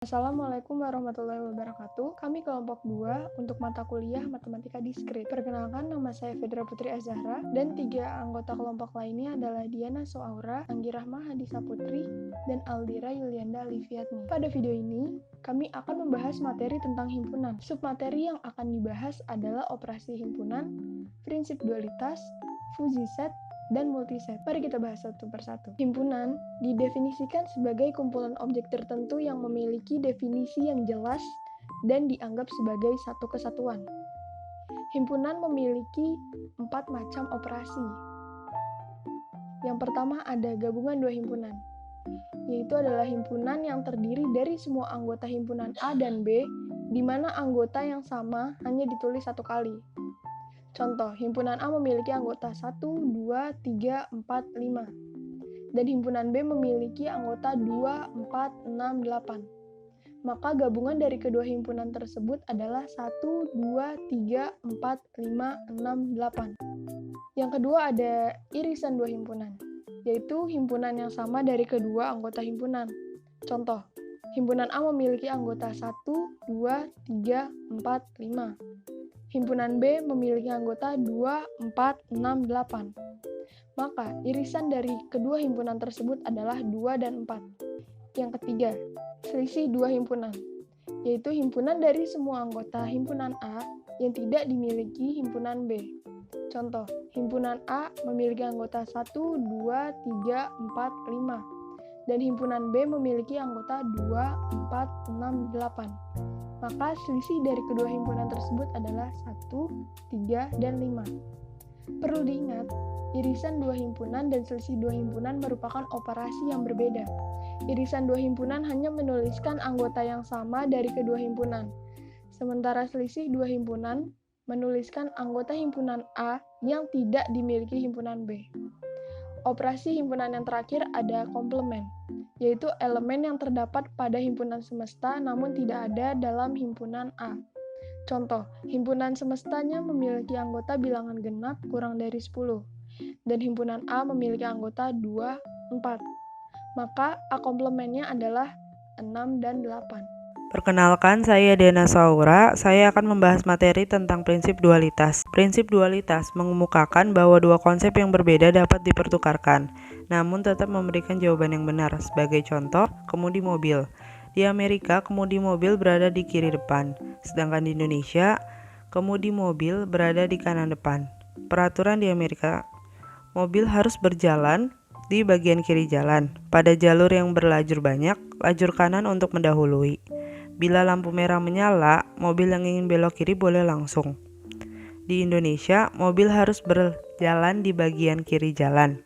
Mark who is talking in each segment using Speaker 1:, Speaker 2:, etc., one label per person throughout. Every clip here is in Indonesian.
Speaker 1: Assalamualaikum warahmatullahi wabarakatuh. Kami kelompok 2 untuk mata kuliah Matematika Diskrit. Perkenalkan, nama saya Fedra Putri Azahra dan 3 anggota kelompok lainnya adalah Diana Soaura, Anggi Rahma Hadisa Putri, dan Aldira Yulianda Alifiatni. Pada video ini, kami akan membahas materi tentang himpunan. Submateri yang akan dibahas adalah operasi himpunan, prinsip dualitas, fuzzy set, dan multiset. Mari kita bahas satu persatu. Himpunan didefinisikan sebagai kumpulan objek tertentu yang memiliki definisi yang jelas dan dianggap sebagai satu kesatuan. Himpunan memiliki 4 macam operasi. Yang pertama ada gabungan dua himpunan, yaitu adalah himpunan yang terdiri dari semua anggota himpunan A dan B, di mana anggota yang sama hanya ditulis satu kali. Contoh, himpunan A memiliki anggota 1, 2, 3, 4, 5. Dan himpunan B memiliki anggota 2, 4, 6, 8. Maka gabungan dari kedua himpunan tersebut adalah 1, 2, 3, 4, 5, 6, 8. Yang kedua ada irisan dua himpunan, yaitu himpunan yang sama dari kedua anggota himpunan. Contoh, himpunan A memiliki anggota 1, 2, 3, 4, 5. Himpunan B memiliki anggota 2, 4, 6, 8. Maka, irisan dari kedua himpunan tersebut adalah 2 dan 4. Yang ketiga, selisih dua himpunan, yaitu himpunan dari semua anggota himpunan A yang tidak dimiliki himpunan B. Contoh, himpunan A memiliki anggota 1, 2, 3, 4, 5. Dan himpunan B memiliki anggota 2, 4, 6, 8. Maka selisih dari kedua himpunan tersebut adalah 1, 3, dan 5. Perlu diingat, irisan dua himpunan dan selisih dua himpunan merupakan operasi yang berbeda. Irisan dua himpunan hanya menuliskan anggota yang sama dari kedua himpunan, sementara selisih dua himpunan menuliskan anggota himpunan A yang tidak dimiliki himpunan B. Operasi himpunan yang terakhir ada komplement, yaitu elemen yang terdapat pada himpunan semesta namun tidak ada dalam himpunan A. Contoh, himpunan semestanya memiliki anggota bilangan genap kurang dari 10, dan himpunan A memiliki anggota 2, 4. Maka A komplementnya adalah 6 dan 8.
Speaker 2: Perkenalkan, saya Diana Soaura. Saya akan membahas materi tentang prinsip dualitas. Prinsip dualitas mengemukakan bahwa dua konsep yang berbeda dapat dipertukarkan, namun tetap memberikan jawaban yang benar. Sebagai contoh, kemudi mobil. Di Amerika, kemudi mobil berada di kiri depan, sedangkan di Indonesia, kemudi mobil berada di kanan depan. Peraturan di Amerika, mobil harus berjalan di bagian kiri jalan. Pada jalur yang berlajur banyak, lajur kanan untuk mendahului. Bila lampu merah menyala, mobil yang ingin belok kiri boleh langsung. Di Indonesia, mobil harus berjalan di bagian kiri jalan.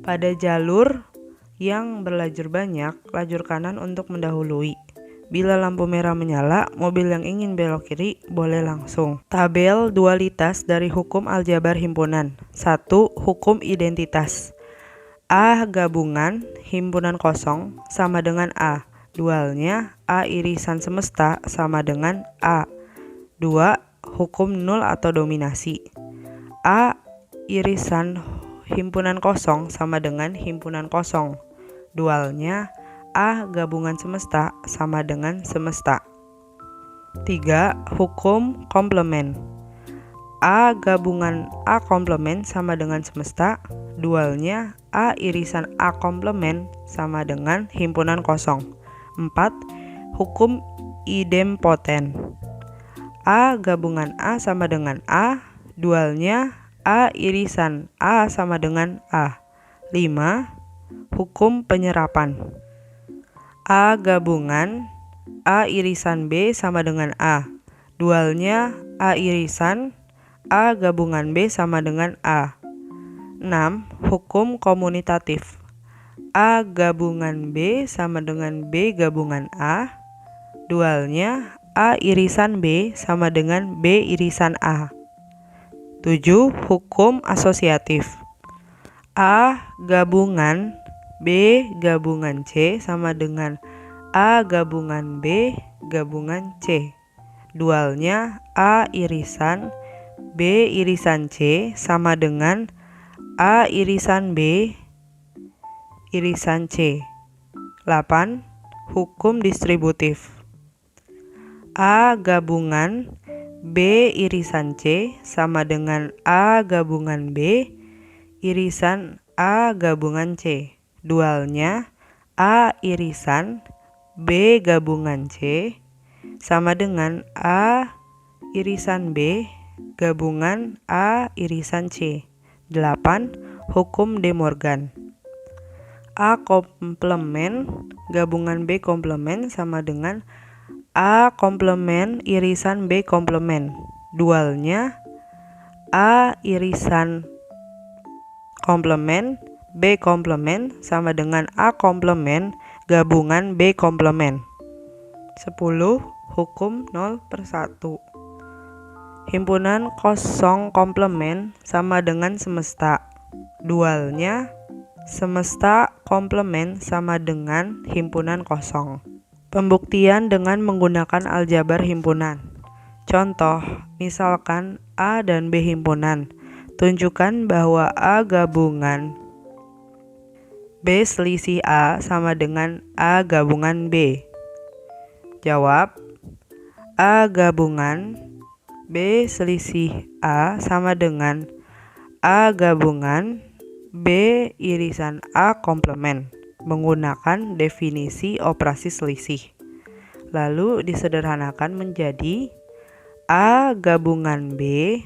Speaker 2: Pada jalur yang berlajur banyak, lajur kanan untuk mendahului. Bila lampu merah menyala, mobil yang ingin belok kiri boleh langsung. Tabel dualitas dari hukum aljabar himpunan. 1. Hukum identitas. A gabungan himpunan kosong sama dengan A. Dualnya A irisan semesta sama dengan A. 2. Hukum nul atau dominasi. A irisan himpunan kosong sama dengan himpunan kosong. Dualnya A gabungan semesta sama dengan semesta. 3. Hukum komplement. A gabungan A komplement sama dengan semesta. Dualnya A irisan A komplement sama dengan himpunan kosong. 4. Hukum idempoten. A gabungan A sama dengan A, dualnya A irisan A sama dengan A. 5. Hukum penyerapan. A gabungan A irisan B sama dengan A, dualnya A irisan A gabungan B sama dengan A. 6. Hukum komutatif. A gabungan B sama dengan B gabungan A, dualnya A irisan B sama dengan B irisan A. 7. Hukum asosiatif. A gabungan B gabungan C sama dengan A gabungan B gabungan C. Dualnya A irisan B irisan C sama dengan A irisan B irisan C. 8. hukum distributif. A gabungan B irisan C sama dengan A gabungan B irisan A gabungan C. Dualnya A irisan B gabungan C sama dengan A irisan B gabungan A irisan C. 8. Hukum De Morgan. A komplement gabungan B komplement sama dengan A komplement irisan B komplement. Dualnya A irisan komplement B komplement sama dengan A komplement gabungan B komplement. 10. Hukum 0/1. Himpunan kosong komplement sama dengan semesta. Dualnya semesta komplement sama dengan himpunan kosong. Pembuktian dengan menggunakan aljabar himpunan. Contoh, misalkan A dan B himpunan. Tunjukkan bahwa A gabungan B selisih A sama dengan A gabungan B. Jawab, A gabungan B selisih A sama dengan A gabungan B irisan A komplement menggunakan definisi operasi selisih. Lalu disederhanakan menjadi A gabungan B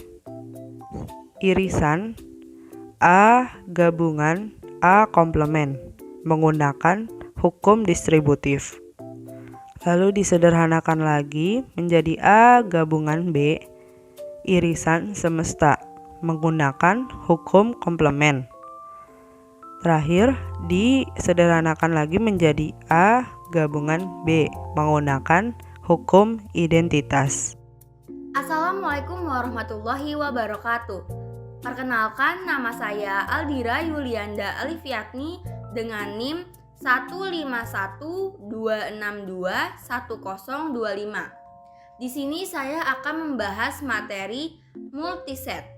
Speaker 2: irisan A gabungan A komplement menggunakan hukum distributif. Lalu disederhanakan lagi menjadi A gabungan B irisan semesta menggunakan hukum komplement. Terakhir disederhanakan lagi menjadi A gabungan B menggunakan hukum identitas.
Speaker 3: Assalamualaikum warahmatullahi wabarakatuh. Perkenalkan, nama saya Aldira Yulianda Alifiatni dengan NIM 15126211025. Di sini saya akan membahas materi multiset.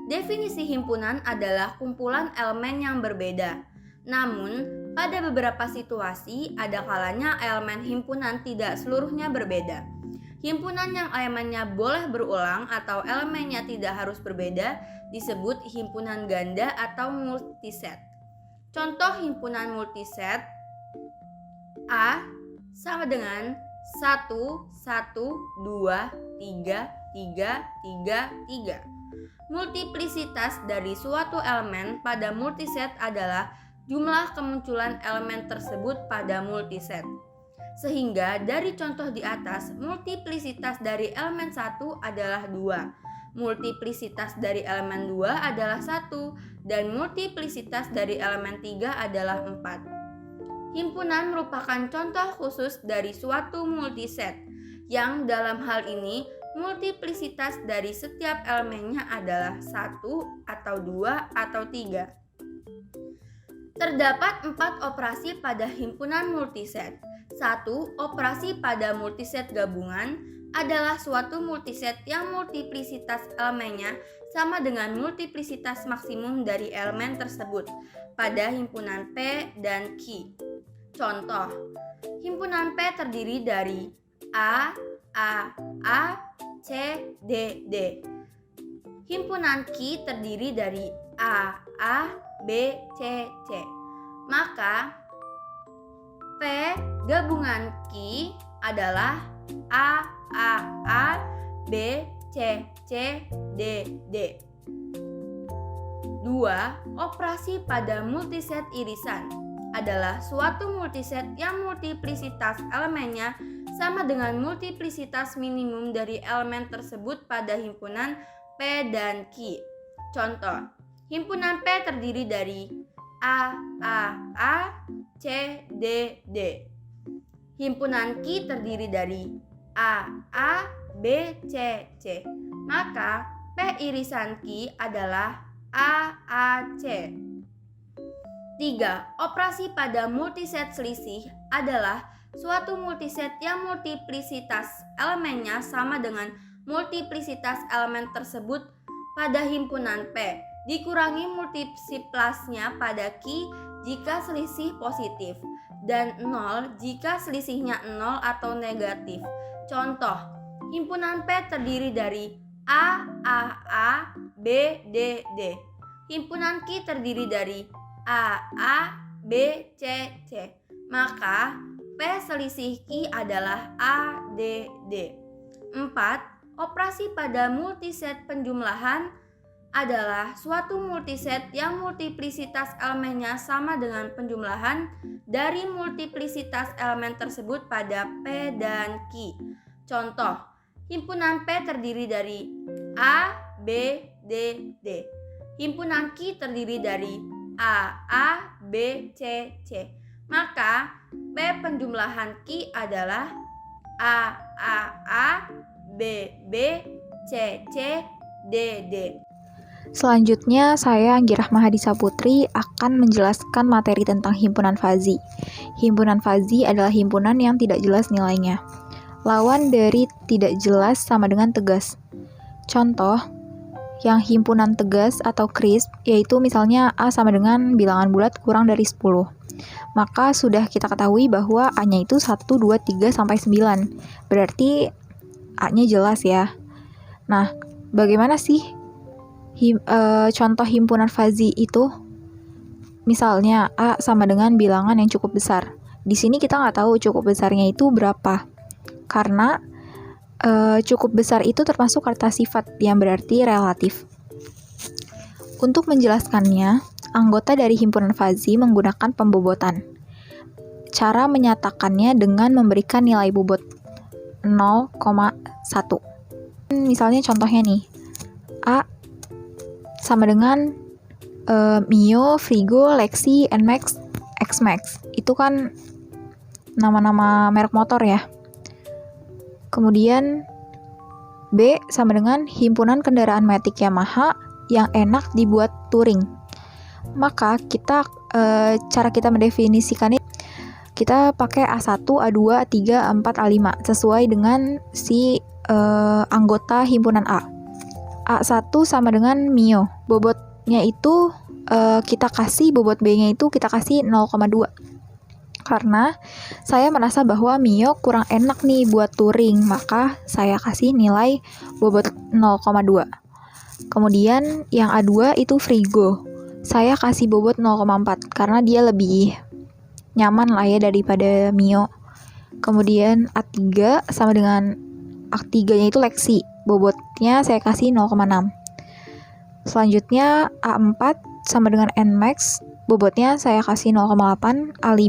Speaker 3: Definisi himpunan adalah kumpulan elemen yang berbeda. Namun, pada beberapa situasi ada kalanya elemen himpunan tidak seluruhnya berbeda. Himpunan yang elemennya boleh berulang atau elemennya tidak harus berbeda disebut himpunan ganda atau multiset. Contoh himpunan multiset A sama dengan 1, 1, 2, 3, 3, 3, 3. Multiplisitas dari suatu elemen pada multiset adalah jumlah kemunculan elemen tersebut pada multiset. Sehingga dari contoh di atas, multiplisitas dari elemen 1 adalah 2, multiplisitas dari elemen 2 adalah 1, dan multiplisitas dari elemen 3 adalah 4. Himpunan merupakan contoh khusus dari suatu multiset, yang dalam hal ini multiplisitas dari setiap elemennya adalah 1 atau 2 atau 3. Terdapat 4 operasi pada himpunan multiset. 1. Operasi pada multiset gabungan adalah suatu multiset yang multiplisitas elemennya sama dengan multiplisitas maksimum dari elemen tersebut pada himpunan P dan Q. Contoh, himpunan P terdiri dari A, C, D, D. Himpunan Q terdiri dari A, B, C, C. Maka P gabungan Q adalah A, B, C, D, D. 2. Operasi pada multiset irisan adalah suatu multiset yang multiplisitas elemennya sama dengan multiplisitas minimum dari elemen tersebut pada himpunan P dan Q. Contoh, himpunan P terdiri dari A, C, D, D. Himpunan Q terdiri dari A, B, C, C. Maka P irisan Q adalah A, C. 3. Operasi pada multiset selisih adalah suatu multiset yang multiplisitas elemennya sama dengan multiplisitas elemen tersebut pada himpunan P, dikurangi multiplasnya pada Q jika selisih positif, dan 0 jika selisihnya 0 atau negatif. Contoh, himpunan P terdiri dari A, B, D, D. Himpunan Q terdiri dari A, B, C, C. Maka P selisih Q adalah A, D, D. 4. Operasi pada multiset penjumlahan adalah suatu multiset yang multiplisitas elemennya sama dengan penjumlahan dari multiplisitas elemen tersebut pada P dan Q. Contoh, himpunan P terdiri dari A, B, D, D. Himpunan Q terdiri dari A, B, C, C. Maka P penjumlahan Q adalah A, B, B, C, C, D, D.
Speaker 4: Selanjutnya, saya Anggi Rahmahadisa Putri akan menjelaskan materi tentang himpunan fazi. Himpunan fazi adalah himpunan yang tidak jelas nilainya. Lawan dari tidak jelas sama dengan tegas. Contoh, yang himpunan tegas atau crisp, yaitu misalnya A sama dengan bilangan bulat kurang dari 10. Maka sudah kita ketahui bahwa A-nya itu 1, 2, 3, sampai 9. Berarti A-nya jelas ya. Nah, bagaimana sih contoh himpunan fazi itu? Misalnya A sama dengan bilangan yang cukup besar. Di sini kita nggak tahu cukup besarnya itu berapa, karena cukup besar itu termasuk kata sifat yang berarti relatif. Untuk menjelaskannya, anggota dari himpunan fazi menggunakan pembobotan. Cara menyatakannya dengan memberikan nilai bobot 0,1. Misalnya contohnya nih, A sama dengan Mio, Frigo, Lexi, Nmax, Xmax. Itu kan nama-nama merek motor ya. Kemudian B sama dengan himpunan kendaraan matic Yamaha yang enak dibuat touring. Maka cara kita mendefinisikannya, kita pakai A1, A2, A3, A4, A5 sesuai dengan si anggota himpunan A. A1 sama dengan Mio. Bobotnya itu kita kasih, bobot B-nya itu kita kasih 0,2. Karena saya merasa bahwa Mio kurang enak nih buat touring, maka saya kasih nilai bobot 0,2. Kemudian yang A2 itu Frigo. Saya kasih bobot 0,4 karena dia lebih nyaman lah ya daripada Mio. Kemudian A3 sama dengan A3-nya itu Lexi. Bobotnya saya kasih 0,6. Selanjutnya A4 sama dengan Nmax. Bobotnya saya kasih 0,8. A5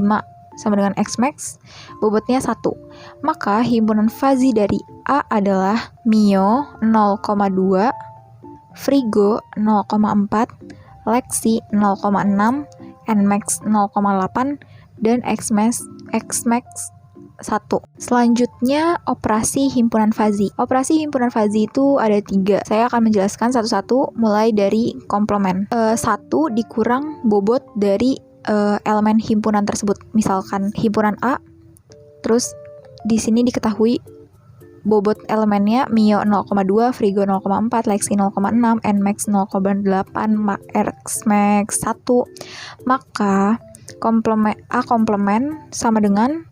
Speaker 4: sama dengan Xmax. Bobotnya 1. Maka himpunan fazi dari A adalah Mio 0,2, Frigo 0,4, Lexi 0,6, Nmax 0,8, dan Xmax 1. Selanjutnya, operasi himpunan fazi. Operasi himpunan fazi itu ada 3. Saya akan menjelaskan satu-satu mulai dari komplement. 1 dikurang bobot dari elemen himpunan tersebut. Misalkan himpunan A, terus di sini diketahui bobot elemennya Mio 0,2, Frigo 0,4, Lexi 0,6, Nmax 0,8, Xmax 1. Maka A komplement sama dengan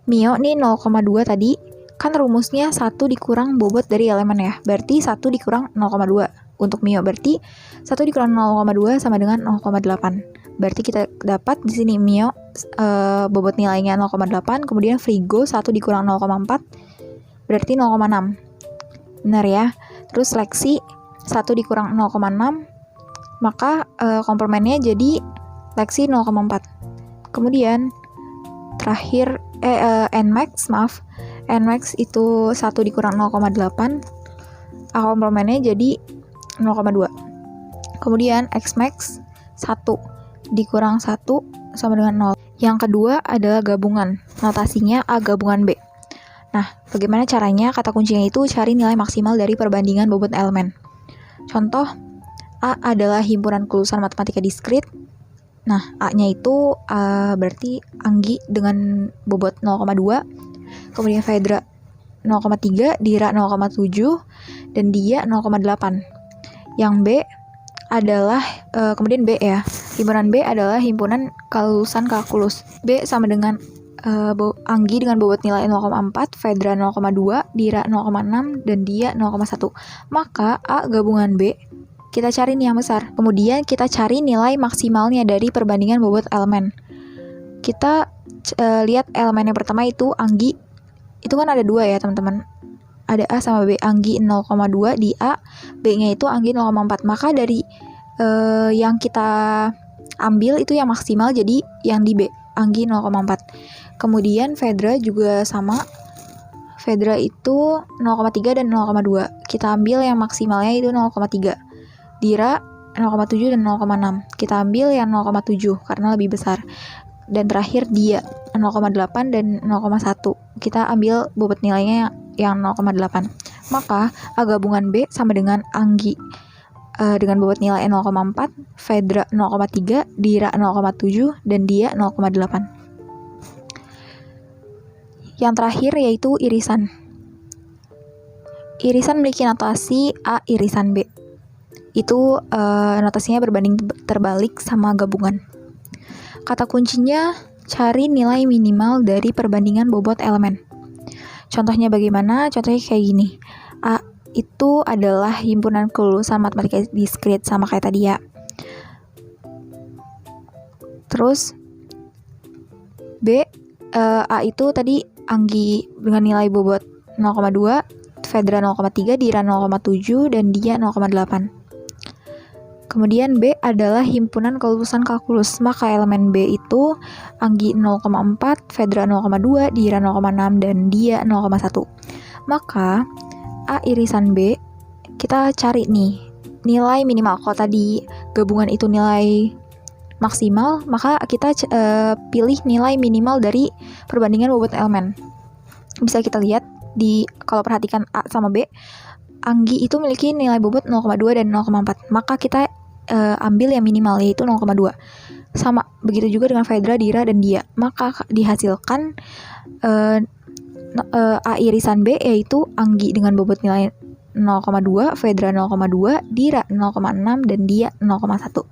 Speaker 4: Mio nih 0,2 tadi, kan rumusnya 1 dikurang bobot dari elemen ya, berarti 1 dikurang 0,2 untuk Mio, berarti 1 dikurang 0,2 sama dengan 0,8. Berarti kita dapat di sini Mio bobot nilainya 0,8, kemudian Frigo 1 dikurang 0,4 berarti 0,6. Benar ya. Terus Lexi 1 dikurang 0,6, maka komplemennya jadi Lexi 0,4. Kemudian terakhir Nmax itu 1 dikurang 0,8, komplemennya jadi 0,2. Kemudian Xmax 1 dikurang 1 sama dengan 0. Yang kedua adalah gabungan. Notasinya A gabungan B. Nah, bagaimana caranya? Kata kuncinya itu cari nilai maksimal dari perbandingan bobot elemen. Contoh, A adalah himpunan kelulusan matematika diskrit. Nah, A-nya itu berarti Anggi dengan bobot 0,2, kemudian Fedra 0,3, Dira 0,7, dan Dia 0,8. Yang B adalah, kemudian B ya, Himpunan B adalah himpunan kelulusan kalkulus. B sama dengan Anggi dengan bobot nilai 0,4, Fedra 0,2, Dira 0,6, dan Dia 0,1. Maka A gabungan B, kita cari nih yang besar. Kemudian kita cari nilai maksimalnya dari perbandingan bobot elemen. Kita lihat elemen yang pertama itu Anggi. Itu kan ada 2 ya teman-teman. Ada A sama B. Anggi 0,2 di A, B-nya itu Anggi 0,4. Maka dari yang kita ambil itu yang maksimal, jadi yang di B, Anggi 0,4. Kemudian Fedra juga sama. Fedra itu 0,3 dan 0,2. Kita ambil yang maksimalnya itu 0,3. Dira 0,7 dan 0,6. Kita ambil yang 0,7 karena lebih besar. Dan terakhir Dia 0,8 dan 0,1. Kita ambil bobot nilainya yang 0,8. Maka A gabungan B sama dengan Anggi dengan bobot nilai 0,4, Fedra 0,3, Dira 0,7, dan Dia 0,8. Yang terakhir yaitu irisan. Irisan memiliki notasi A irisan B. Itu notasinya berbanding terbalik sama gabungan. Kata kuncinya cari nilai minimal dari perbandingan bobot elemen. Contohnya bagaimana? Contohnya kayak gini. A itu adalah himpunan kelulusan matematika diskrit sama kayak tadi ya. Terus B, A itu tadi Anggi dengan nilai bobot 0,2, Fedra 0,3, Dira 0,7, dan Dia 0,8. Kemudian B adalah himpunan kelulusan kalkulus, maka elemen B itu Anggi 0,4, Fedra 0,2, Dira 0,6, dan Dia 0,1. Maka A irisan B, kita cari nih nilai minimal. Kalau tadi gabungan itu nilai maksimal, maka kita pilih nilai minimal dari perbandingan bobot elemen. Bisa kita lihat kalau perhatikan A sama B, Anggi itu memiliki nilai bobot 0,2 dan 0,4. Maka kita ambil yang minimal yaitu 0,2. Sama begitu juga dengan Fedra, Dira, dan Dia. Maka dihasilkan A irisan B yaitu Anggi dengan bobot nilai 0,2, Fedra 0,2, Dira 0,6, dan Dia 0,1.